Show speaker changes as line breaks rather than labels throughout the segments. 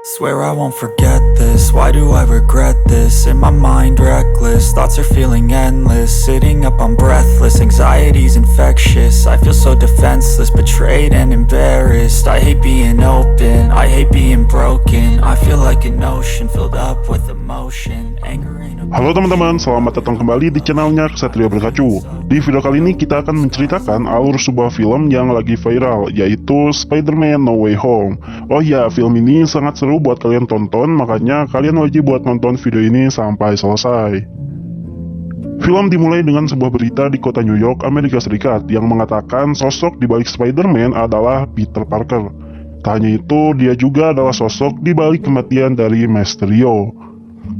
Swear I won't forget this, why do I regret this? In my mind reckless, thoughts are feeling endless. Sitting up I'm breathless, anxiety's infectious. I feel so defenseless, betrayed and embarrassed. I hate being open, I hate being broken. I feel like an ocean filled up with emotion. Anger ain't a...
Halo teman-teman, selamat datang kembali di channelnya Ksatria Berkacu. Di video kali ini kita akan menceritakan alur sebuah film yang lagi viral, yaitu Spider-Man No Way Home. Oh ya, film ini sangat seru buat kalian tonton, makanya kalian wajib buat nonton video ini sampai selesai. Film dimulai dengan sebuah berita di kota New York, Amerika Serikat, yang mengatakan sosok di balik Spider-Man adalah Peter Parker. Tak hanya itu, dia juga adalah sosok di balik kematian dari Mysterio.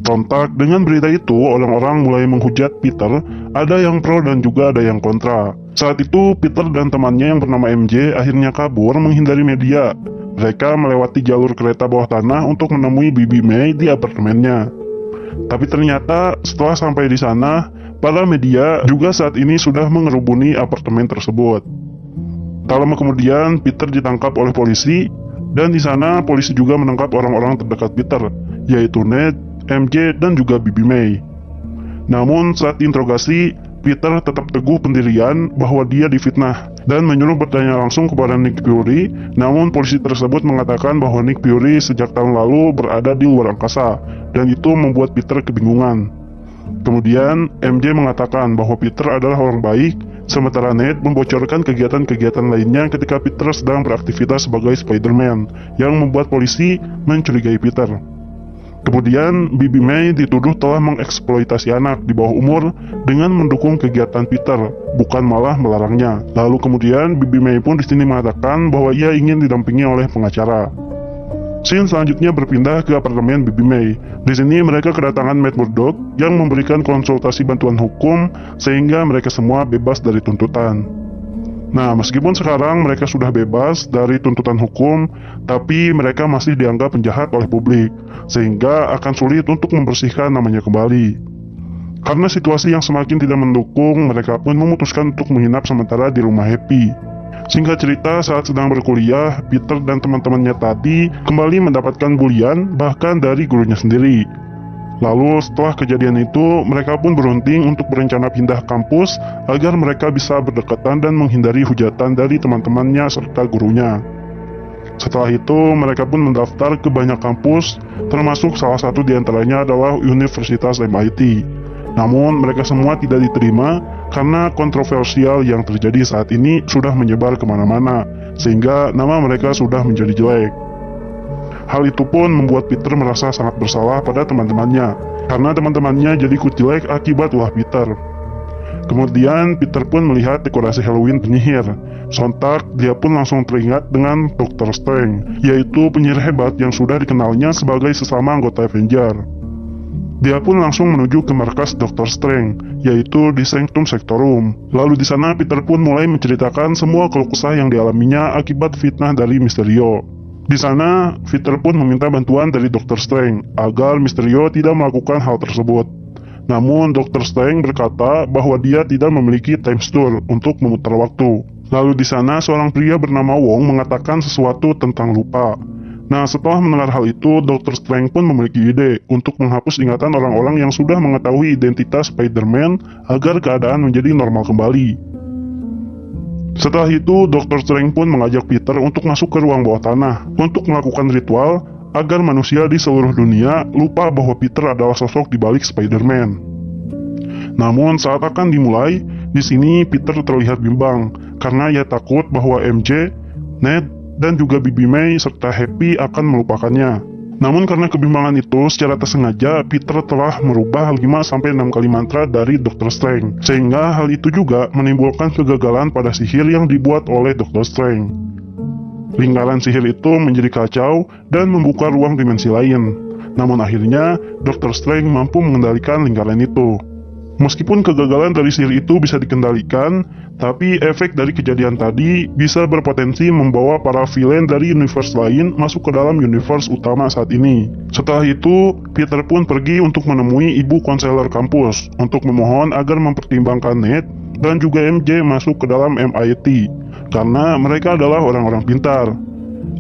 Sontak dengan berita itu, orang-orang mulai menghujat Peter, ada yang pro dan juga ada yang kontra. Saat itu, Peter dan temannya yang bernama MJ akhirnya kabur menghindari media. Mereka melewati jalur kereta bawah tanah untuk menemui Bibi May di apartemennya. Tapi ternyata setelah sampai di sana, para media juga saat ini sudah mengerubuni apartemen tersebut. Tak lama kemudian, Peter ditangkap oleh polisi, dan di sana polisi juga menangkap orang-orang terdekat Peter, yaitu Ned, MJ, dan juga Bibi May. Namun saat diinterogasi, Peter tetap teguh pendirian bahwa dia difitnah dan menyuruh bertanya langsung kepada Nick Fury. Namun polisi tersebut mengatakan bahwa Nick Fury sejak tahun lalu berada di luar angkasa, dan itu membuat Peter kebingungan. Kemudian MJ mengatakan bahwa Peter adalah orang baik, sementara Ned membocorkan kegiatan-kegiatan lainnya ketika Peter sedang beraktivitas sebagai Spider-Man, yang membuat polisi mencurigai Peter. Kemudian, Bibi May dituduh telah mengeksploitasi anak di bawah umur dengan mendukung kegiatan Peter, bukan malah melarangnya. Lalu kemudian, Bibi May pun di sini mengatakan bahwa ia ingin didampingi oleh pengacara. Scene selanjutnya berpindah ke apartemen Bibi May. Di sini mereka kedatangan Matt Murdock yang memberikan konsultasi bantuan hukum sehingga mereka semua bebas dari tuntutan. Nah, meskipun sekarang mereka sudah bebas dari tuntutan hukum, tapi mereka masih dianggap penjahat oleh publik, sehingga akan sulit untuk membersihkan namanya kembali. Karena situasi yang semakin tidak mendukung, mereka pun memutuskan untuk menginap sementara di rumah Happy. Singkat cerita, saat sedang berkuliah, Peter dan teman-temannya tadi kembali mendapatkan bulian, bahkan dari gurunya sendiri. Lalu setelah kejadian itu, mereka pun berunding untuk berencana pindah kampus agar mereka bisa berdekatan dan menghindari hujatan dari teman-temannya serta gurunya. Setelah itu, mereka pun mendaftar ke banyak kampus, termasuk salah satu diantaranya adalah Universitas MIT. Namun, mereka semua tidak diterima karena kontroversial yang terjadi saat ini sudah menyebar kemana-mana, sehingga nama mereka sudah menjadi jelek. Hal itu pun membuat Peter merasa sangat bersalah pada teman-temannya, karena teman-temannya jadi kucilek akibat ulah Peter. Kemudian Peter pun melihat dekorasi Halloween penyihir. Sontak dia pun langsung teringat dengan Dr. Strange, yaitu penyihir hebat yang sudah dikenalnya sebagai sesama anggota Avenger. Dia pun langsung menuju ke markas Dr. Strange, yaitu di Sanctum Sectorum. Lalu di sana Peter pun mulai menceritakan semua keluh kesah yang dialaminya akibat fitnah dari Mysterio. Di sana, Peter pun meminta bantuan dari Dr. Strange agar Mysterio tidak melakukan hal tersebut. Namun, Dr. Strange berkata bahwa dia tidak memiliki time stone untuk memutar waktu. Lalu di sana, seorang pria bernama Wong mengatakan sesuatu tentang lupa. Nah, setelah mendengar hal itu, Dr. Strange pun memiliki ide untuk menghapus ingatan orang-orang yang sudah mengetahui identitas Spider-Man agar keadaan menjadi normal kembali. Setelah itu, Dr. Strange pun mengajak Peter untuk masuk ke ruang bawah tanah untuk melakukan ritual agar manusia di seluruh dunia lupa bahwa Peter adalah sosok di balik Spider-Man. Namun saat akan dimulai, di sini Peter terlihat bimbang karena ia takut bahwa MJ, Ned, dan juga Bibi May serta Happy akan melupakannya. Namun karena kebimbangan itu, secara tersengaja Peter telah merubah 5-6 kali mantra dari Dr. Strange, sehingga hal itu juga menimbulkan kegagalan pada sihir yang dibuat oleh Dr. Strange. Lingkaran sihir itu menjadi kacau dan membuka ruang dimensi lain. Namun akhirnya, Dr. Strange mampu mengendalikan lingkaran itu. Meskipun kegagalan dari sihir itu bisa dikendalikan, tapi efek dari kejadian tadi bisa berpotensi membawa para villain dari universe lain masuk ke dalam universe utama saat ini. Setelah itu, Peter pun pergi untuk menemui ibu konselor kampus untuk memohon agar mempertimbangkan Ned dan juga MJ masuk ke dalam MIT, karena mereka adalah orang-orang pintar.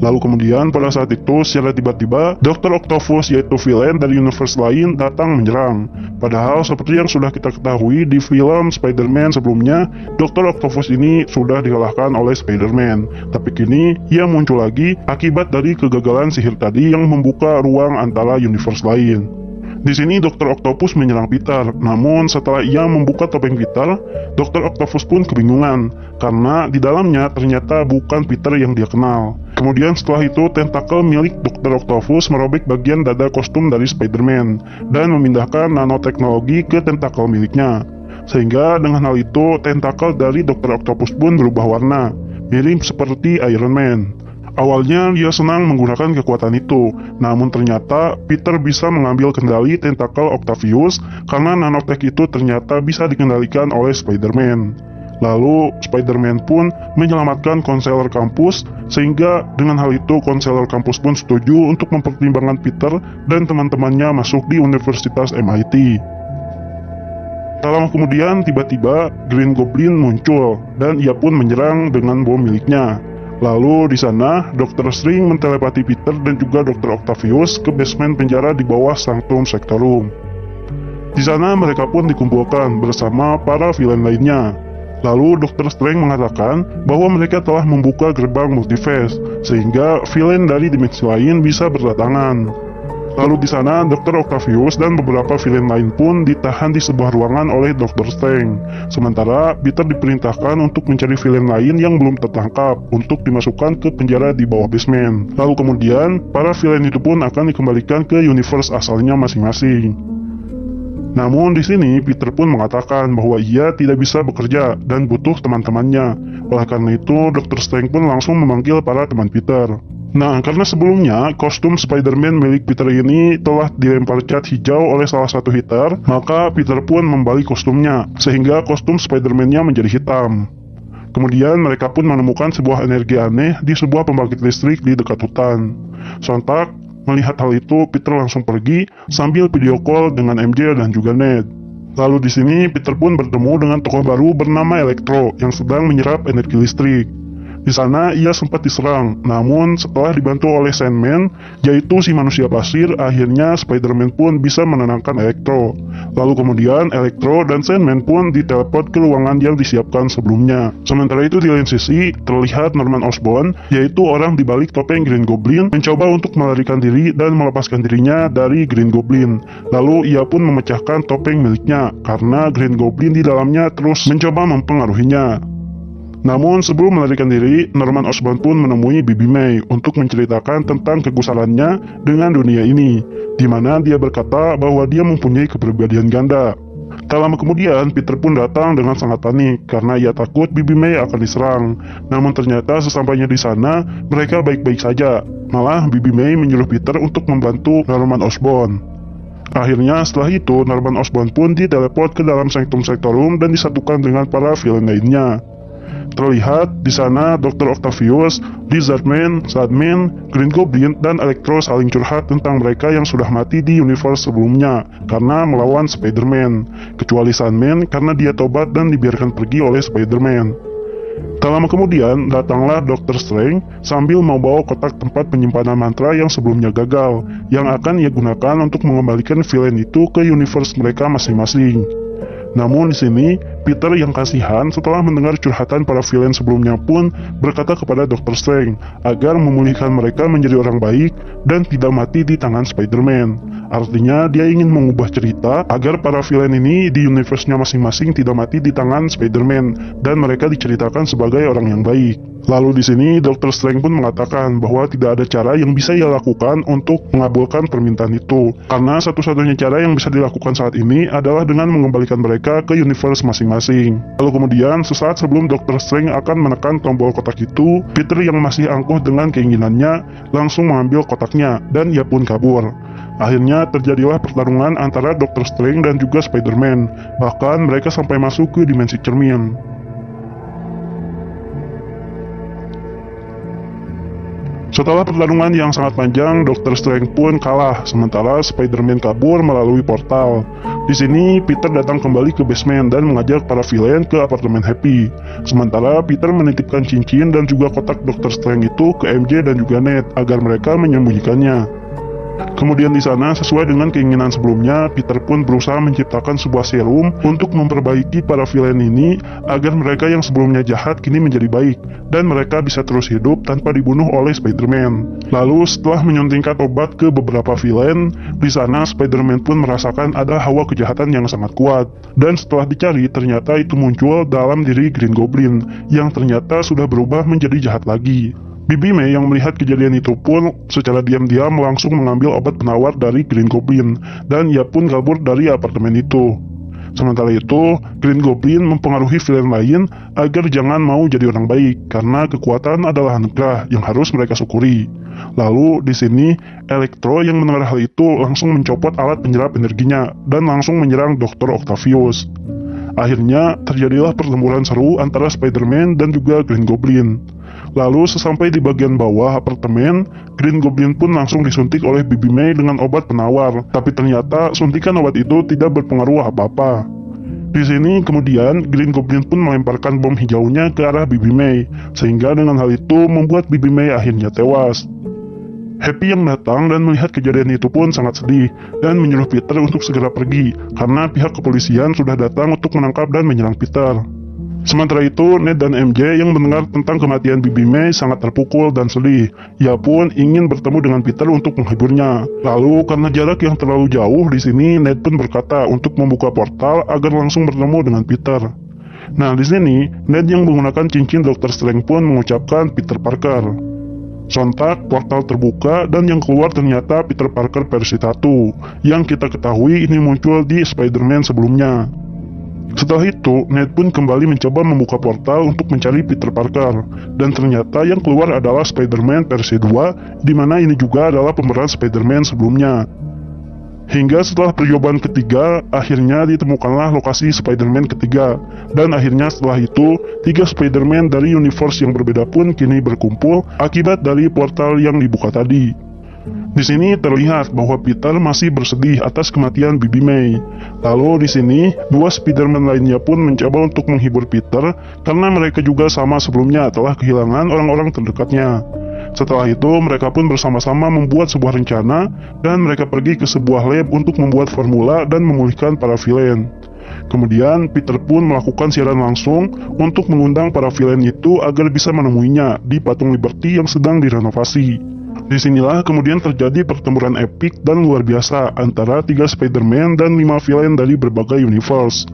Lalu kemudian pada saat itu secara tiba-tiba Dr. Octopus yaitu villain dari universe lain datang menyerang. Padahal seperti yang sudah kita ketahui di film Spider-Man sebelumnya, Dr. Octopus ini sudah dikalahkan oleh Spider-Man. Tapi kini ia muncul lagi akibat dari kegagalan sihir tadi yang membuka ruang antara universe lain. Di sini Dr. Octopus menyerang Peter, namun setelah ia membuka topeng Peter, Dr. Octopus pun kebingungan karena di dalamnya ternyata bukan Peter yang dia kenal. Kemudian setelah itu tentakel milik Dr. Octopus merobek bagian dada kostum dari Spider-Man dan memindahkan nanoteknologi ke tentakel miliknya. Sehingga dengan hal itu tentakel dari Dr. Octopus pun berubah warna, mirip seperti Iron Man. Awalnya dia senang menggunakan kekuatan itu, namun ternyata Peter bisa mengambil kendali tentakel Octavius karena nanotech itu ternyata bisa dikendalikan oleh Spider-Man. Lalu Spider-Man pun menyelamatkan konselor kampus, sehingga dengan hal itu konselor kampus pun setuju untuk mempertimbangkan Peter dan teman-temannya masuk di Universitas MIT. Tak lama kemudian tiba-tiba Green Goblin muncul dan ia pun menyerang dengan bom miliknya. Lalu di sana, Dr. Strange mentelepati Peter dan juga Dr. Octavius ke basement penjara di bawah Sanctum Sanctorum. Di sana mereka pun dikumpulkan bersama para villain lainnya. Lalu Dr. Strange mengatakan bahwa mereka telah membuka gerbang multiverse, sehingga villain dari dimensi lain bisa berdatangan. Lalu di sana, Dr. Octavius dan beberapa villain lain pun ditahan di sebuah ruangan oleh Dr. Strange. Sementara Peter diperintahkan untuk mencari villain lain yang belum tertangkap untuk dimasukkan ke penjara di bawah basement. Lalu kemudian, para villain itu pun akan dikembalikan ke universe asalnya masing-masing. Namun di sini Peter pun mengatakan bahwa ia tidak bisa bekerja dan butuh teman-temannya. Oleh karena itu, Dr. Strange pun langsung memanggil para teman Peter. Nah, karena sebelumnya kostum Spider-Man milik Peter ini telah dilempar cat hijau oleh salah satu hitter, maka Peter pun membalik kostumnya, sehingga kostum Spider-Man-nya menjadi hitam. Kemudian mereka pun menemukan sebuah energi aneh di sebuah pembangkit listrik di dekat hutan. Sontak, melihat hal itu, Peter langsung pergi sambil video call dengan MJ dan juga Ned. Lalu di sini Peter pun bertemu dengan tokoh baru bernama Electro yang sedang menyerap energi listrik. Di sana ia sempat diserang, namun setelah dibantu oleh Sandman, yaitu si manusia pasir, akhirnya Spider-Man pun bisa menenangkan Electro. Lalu kemudian Electro dan Sandman pun diteleport ke ruangan yang disiapkan sebelumnya. Sementara itu di lain sisi, terlihat Norman Osborn, yaitu orang di balik topeng Green Goblin, mencoba untuk melarikan diri dan melepaskan dirinya dari Green Goblin. Lalu ia pun memecahkan topeng miliknya, karena Green Goblin di dalamnya terus mencoba mempengaruhinya. Namun sebelum melarikan diri, Norman Osborn pun menemui Bibi May untuk menceritakan tentang kegusarannya dengan dunia ini, di mana dia berkata bahwa dia mempunyai kepribadian ganda. Tak lama kemudian, Peter pun datang dengan sangat panik karena ia takut Bibi May akan diserang. Namun ternyata sesampainya di sana, mereka baik-baik saja. Malah Bibi May menyuruh Peter untuk membantu Norman Osborn. Akhirnya setelah itu, Norman Osborn pun diteleport ke dalam Sanctum Sanctorum dan disatukan dengan para villain lainnya. Terlihat di sana Dr. Octavius, Lizardman, Sandman, Green Goblin, dan Electro saling curhat tentang mereka yang sudah mati di universe sebelumnya karena melawan Spider-Man, kecuali Sandman karena dia tobat dan dibiarkan pergi oleh Spider-Man. Tak lama kemudian datanglah Dr. Strange sambil membawa kotak tempat penyimpanan mantra yang sebelumnya gagal, yang akan ia gunakan untuk mengembalikan villain itu ke universe mereka masing-masing. Namun di sini, Peter yang kasihan setelah mendengar curhatan para villain sebelumnya pun berkata kepada Dr. Strange agar memulihkan mereka menjadi orang baik dan tidak mati di tangan Spider-Man. Artinya dia ingin mengubah cerita agar para villain ini di universe-nya masing-masing tidak mati di tangan Spider-Man dan mereka diceritakan sebagai orang yang baik. Lalu di sini Dr. Strange pun mengatakan bahwa tidak ada cara yang bisa ia lakukan untuk mengabulkan permintaan itu, karena satu-satunya cara yang bisa dilakukan saat ini adalah dengan mengembalikan mereka ke universe masing-masing. Lalu kemudian sesaat sebelum Dr. Strange akan menekan tombol kotak itu, Peter yang masih angkuh dengan keinginannya langsung mengambil kotaknya dan ia pun kabur. Akhirnya terjadilah pertarungan antara Dr. Strange dan juga Spider-Man, bahkan mereka sampai masuk ke dimensi cermin. Setelah pertarungan yang sangat panjang, Dr. Strange pun kalah, sementara Spider-Man kabur melalui portal. Di sini, Peter datang kembali ke basement dan mengajak para villain ke apartemen Happy. Sementara Peter menitipkan cincin dan juga kotak Dr. Strange itu ke MJ dan juga Ned agar mereka menyembunyikannya. Kemudian di sana, sesuai dengan keinginan sebelumnya, Peter pun berusaha menciptakan sebuah serum untuk memperbaiki para villain ini agar mereka yang sebelumnya jahat kini menjadi baik dan mereka bisa terus hidup tanpa dibunuh oleh Spider-Man. Lalu setelah menyuntingkan obat ke beberapa villain, di sana Spider-Man pun merasakan ada hawa kejahatan yang sangat kuat. Dan setelah dicari, ternyata itu muncul dalam diri Green Goblin yang ternyata sudah berubah menjadi jahat lagi. Bibi May yang melihat kejadian itu pun secara diam-diam langsung mengambil obat penawar dari Green Goblin dan ia pun kabur dari apartemen itu. Sementara itu, Green Goblin mempengaruhi villain lain agar jangan mau jadi orang baik karena kekuatan adalah anugerah yang harus mereka syukuri. Lalu di sini Electro yang mendengar hal itu langsung mencopot alat penyerap energinya dan langsung menyerang Dr. Octavius. Akhirnya terjadilah pertempuran seru antara Spider-Man dan juga Green Goblin. Lalu sesampai di bagian bawah apartemen, Green Goblin pun langsung disuntik oleh Bibi May dengan obat penawar. Tapi ternyata suntikan obat itu tidak berpengaruh apa-apa. Di sini kemudian Green Goblin pun melemparkan bom hijaunya ke arah Bibi May, sehingga dengan hal itu membuat Bibi May akhirnya tewas. Happy yang datang dan melihat kejadian itu pun sangat sedih dan menyuruh Peter untuk segera pergi karena pihak kepolisian sudah datang untuk menangkap dan menyerang Peter. Sementara itu, Ned dan MJ yang mendengar tentang kematian Bibi May sangat terpukul dan sedih. Ia pun ingin bertemu dengan Peter untuk menghiburnya. Lalu, karena jarak yang terlalu jauh di sini, Ned pun berkata untuk membuka portal agar langsung bertemu dengan Peter. Nah, di sini, Ned yang menggunakan cincin Dr. Strange pun mengucapkan Peter Parker. Sontak, portal terbuka dan yang keluar ternyata Peter Parker versi 1, yang kita ketahui ini muncul di Spider-Man sebelumnya. Setelah itu, Ned pun kembali mencoba membuka portal untuk mencari Peter Parker, dan ternyata yang keluar adalah Spider-Man versi 2, di mana ini juga adalah pemeran Spider-Man sebelumnya. Hingga setelah percobaan ketiga, akhirnya ditemukanlah lokasi Spider-Man ketiga, dan akhirnya setelah itu, 3 Spider-Man dari universe yang berbeda pun kini berkumpul akibat dari portal yang dibuka tadi. Di sini terlihat bahwa Peter masih bersedih atas kematian Bibi May. Lalu di sini, 2 Spider-Man lainnya pun mencoba untuk menghibur Peter karena mereka juga sama sebelumnya telah kehilangan orang-orang terdekatnya. Setelah itu, mereka pun bersama-sama membuat sebuah rencana dan mereka pergi ke sebuah lab untuk membuat formula dan memulihkan para villain. Kemudian, Peter pun melakukan siaran langsung untuk mengundang para villain itu agar bisa menemuinya di patung Liberty yang sedang direnovasi. Disinilah kemudian terjadi pertempuran epik dan luar biasa antara 3 Spider-Man dan 5 villain dari berbagai universe.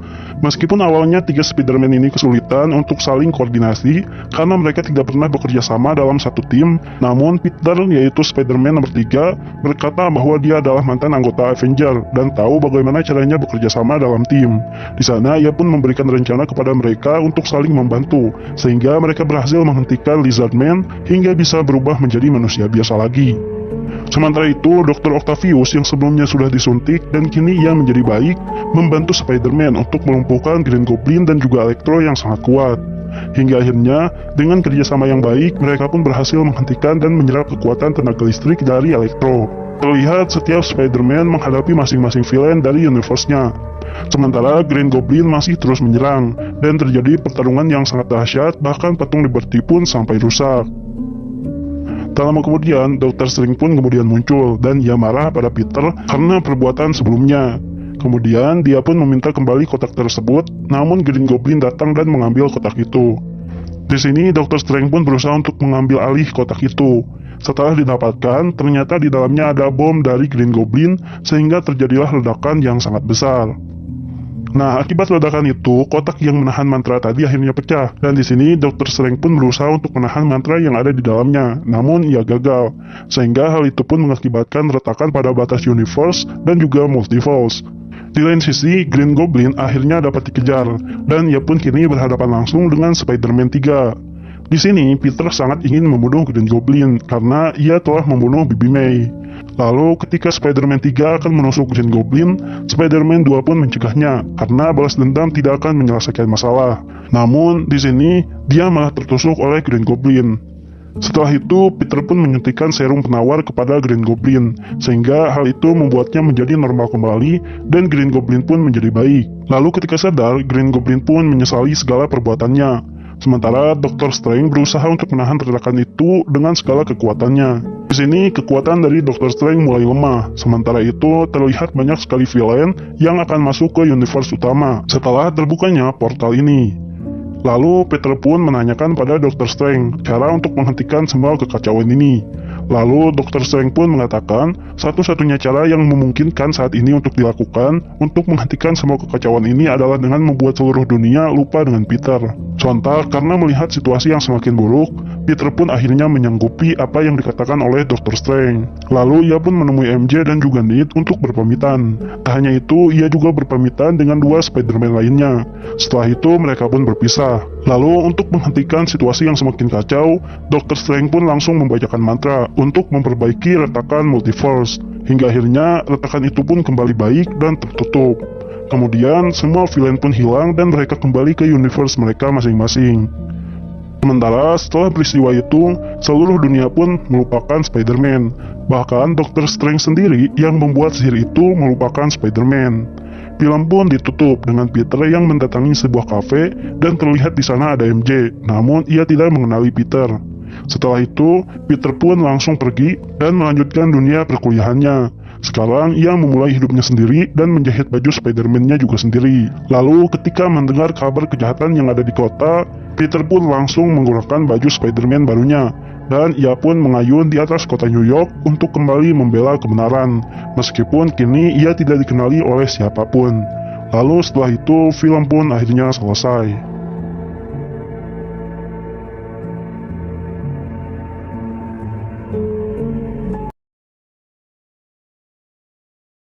Meskipun awalnya 3 Spider-Man ini kesulitan untuk saling koordinasi karena mereka tidak pernah bekerja sama dalam satu tim, namun Peter, yaitu Spider-Man nomor 3, berkata bahwa dia adalah mantan anggota Avenger dan tahu bagaimana caranya bekerja sama dalam tim. Di sana ia pun memberikan rencana kepada mereka untuk saling membantu, sehingga mereka berhasil menghentikan Lizardman hingga bisa berubah menjadi manusia biasa lagi. Sementara itu, Dr. Octavius yang sebelumnya sudah disuntik dan kini ia menjadi baik, membantu Spider-Man untuk melumpuhkan Green Goblin dan juga Electro yang sangat kuat. Hingga akhirnya, dengan kerjasama yang baik, mereka pun berhasil menghentikan dan menyerap kekuatan tenaga listrik dari Electro. Terlihat setiap Spider-Man menghadapi masing-masing villain dari universe-nya. Sementara Green Goblin masih terus menyerang, dan terjadi pertarungan yang sangat dahsyat, bahkan patung Liberty pun sampai rusak. Tak lama kemudian, Dr. Strange pun kemudian muncul dan ia marah pada Peter karena perbuatan sebelumnya. Kemudian dia pun meminta kembali kotak tersebut, namun Green Goblin datang dan mengambil kotak itu. Di sini Dr. Strange pun berusaha untuk mengambil alih kotak itu. Setelah didapatkan, ternyata di dalamnya ada bom dari Green Goblin sehingga terjadilah ledakan yang sangat besar. Nah, akibat ledakan itu, kotak yang menahan mantra tadi akhirnya pecah. Dan di sini, Dr. Strange pun berusaha untuk menahan mantra yang ada di dalamnya. Namun, ia gagal. Sehingga hal itu pun mengakibatkan retakan pada batas universe dan juga multiverse. Di lain sisi, Green Goblin akhirnya dapat dikejar. Dan ia pun kini berhadapan langsung dengan Spider-Man 3. Di sini, Peter sangat ingin membunuh Green Goblin karena ia telah membunuh Bibi May. Lalu ketika Spider-Man 3 akan menusuk Green Goblin, Spider-Man 2 pun mencegahnya karena balas dendam tidak akan menyelesaikan masalah. Namun di sini dia malah tertusuk oleh Green Goblin. Setelah itu, Peter pun menyuntikkan serum penawar kepada Green Goblin, sehingga hal itu membuatnya menjadi normal kembali dan Green Goblin pun menjadi baik. Lalu ketika sadar, Green Goblin pun menyesali segala perbuatannya. Sementara Dr. Strange berusaha untuk menahan retakan itu dengan segala kekuatannya. Di sini kekuatan dari Dr. Strange mulai lemah, sementara itu terlihat banyak sekali villain yang akan masuk ke universe utama setelah terbukanya portal ini. Lalu Peter pun menanyakan pada Dr. Strange cara untuk menghentikan semua kekacauan ini. Lalu Dr. Strange pun mengatakan satu-satunya cara yang memungkinkan saat ini untuk dilakukan untuk menghentikan semua kekacauan ini adalah dengan membuat seluruh dunia lupa dengan Peter. Sontak karena melihat situasi yang semakin buruk, Peter pun akhirnya menyanggupi apa yang dikatakan oleh Dr. Strange. Lalu ia pun menemui MJ dan juga Ned untuk berpamitan. Tak hanya itu, ia juga berpamitan dengan dua Spider-Man lainnya. Setelah itu mereka pun berpisah. Lalu untuk menghentikan situasi yang semakin kacau, Dr. Strange pun langsung membacakan mantra untuk memperbaiki retakan multiverse. Hingga akhirnya retakan itu pun kembali baik dan tertutup. Kemudian semua villain pun hilang dan mereka kembali ke universe mereka masing-masing. Sementara setelah peristiwa itu, seluruh dunia pun melupakan Spider-Man. Bahkan Dr. Strange sendiri yang membuat sihir itu melupakan Spider-Man. Film pun ditutup dengan Peter yang mendatangi sebuah kafe dan terlihat di sana ada MJ, namun ia tidak mengenali Peter. Setelah itu, Peter pun langsung pergi dan melanjutkan dunia perkuliahannya. Sekarang ia memulai hidupnya sendiri dan menjahit baju Spider-Man-nya juga sendiri. Lalu ketika mendengar kabar kejahatan yang ada di kota, Peter pun langsung menggunakan baju Spider-Man barunya. Dan ia pun mengayun di atas kota New York untuk kembali membela kebenaran. Meskipun kini ia tidak dikenali oleh siapapun. Lalu setelah itu film pun akhirnya selesai.